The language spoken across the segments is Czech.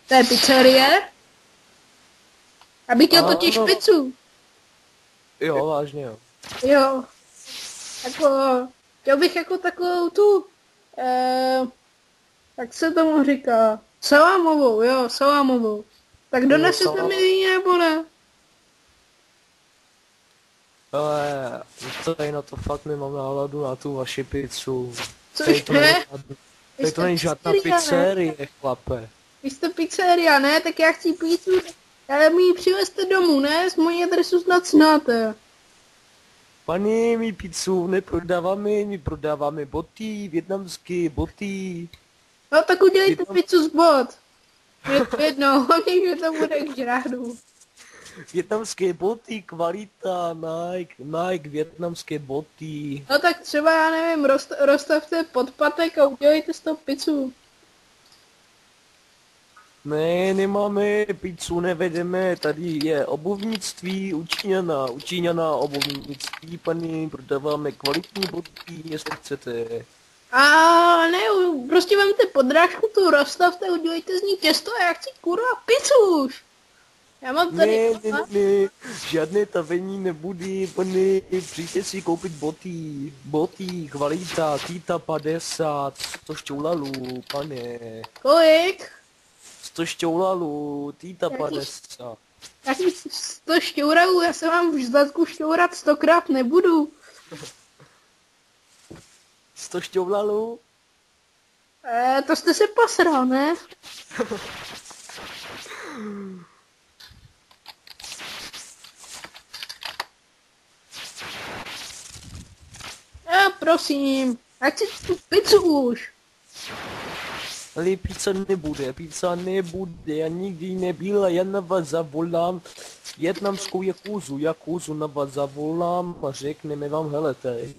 To je pizzerie? Abych chtěl totiž pizzu. Jo, vážně jo. Jo. Jako, chtěl bych jako takovou tu, jak se tomu říká, salámovou, jo, salámovou. Tak donesete mi ji nebo ne? Ale tady na to fakt nemám náladu na tu vaši pizzu. Což Tady to není žádná pizzerie, chlape. Vy jste pizzeria, ne? Tak já chci pizzu, ale mi ji přivezte domů, ne? Z mojí adresu snad znáte. Pani, my pizzu neprodáváme, my prodáváme boty, vietnamské boty. No tak udělejte pizzu z bot. Je to jedno, hlavně, že to bude k žrádu. Vietnamské boty, kvalita, Nike, vietnamské boty. No tak třeba, já nevím, rozstavte podpatek a udělejte z toho pizzu. Ne, nemáme pizzu, nevedeme, tady je obuvnictví, učíňaná obuvnictví, paní, prodáváme kvalitní boty, jestli chcete. A ne, prostě vemte podrážku, tu rozstavte, udělejte z ní těsto a já chci kurva pizzu už. Já mám tady... Ne, žádné tavení nebude, pane, přijďte si koupit boty, kvalita, týta 50, 100 šťoulalů, pane. Kolik? 100 šťoulalů, týta 50. Jaký 100 šťouralů, já se vám v zadku šťourat 100krát nebudu. 100 šťoulalů? To jste se posral, ne? Prosím, ať si tu pizzu už. Ale pizza nebude, já nikdy nebyla, já na vás zavolám vietnamskou jakuzu na vás zavolám a řekneme vám, hele tady.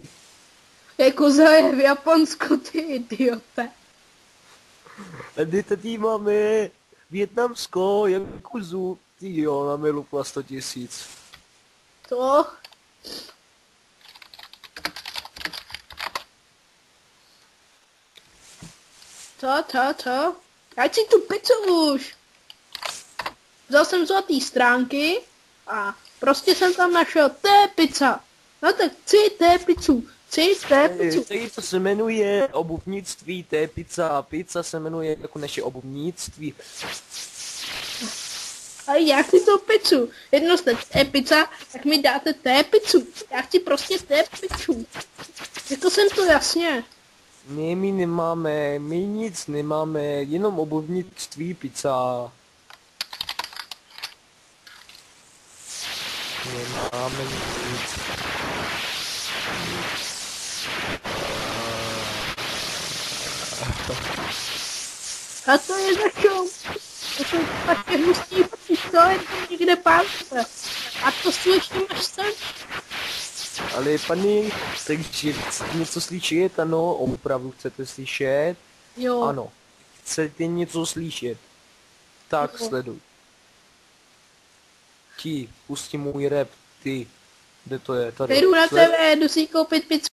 Jakuza je v Japonsku, ty idiote. A tady máme vietnamskou jakuzu, ty jo, na milu 100 000. To? Co? Ať si tu pizzu už. Vzal jsem zlatý stránky a prostě jsem tam našel té pizza. No tak chci té pizzu. Tady to se jmenuje obuvnictví, té pizza se jmenuje jako naše obuvnictví. A já chci tu pizzu. Jedno jste té pizza, tak mi dáte té pizzu. Já chci prostě té pizzu. Řekl jsem to jasně. Ne, my nic nemáme, jenom obuvnictví pizza. Nemáme nic. A to je za čo? To jsou také hustý pištole, to někde pálce. A to ještě máš sem? Ale paní, takže chcete něco slyšet? Ano, opravdu chcete slyšet? Jo. Ano. Chcete něco slyšet? Tak Jo. sleduj. Ti, pustí můj rap, ty. Kde to je? Tady. Jdu na tebe, jdu si koupit pizzu.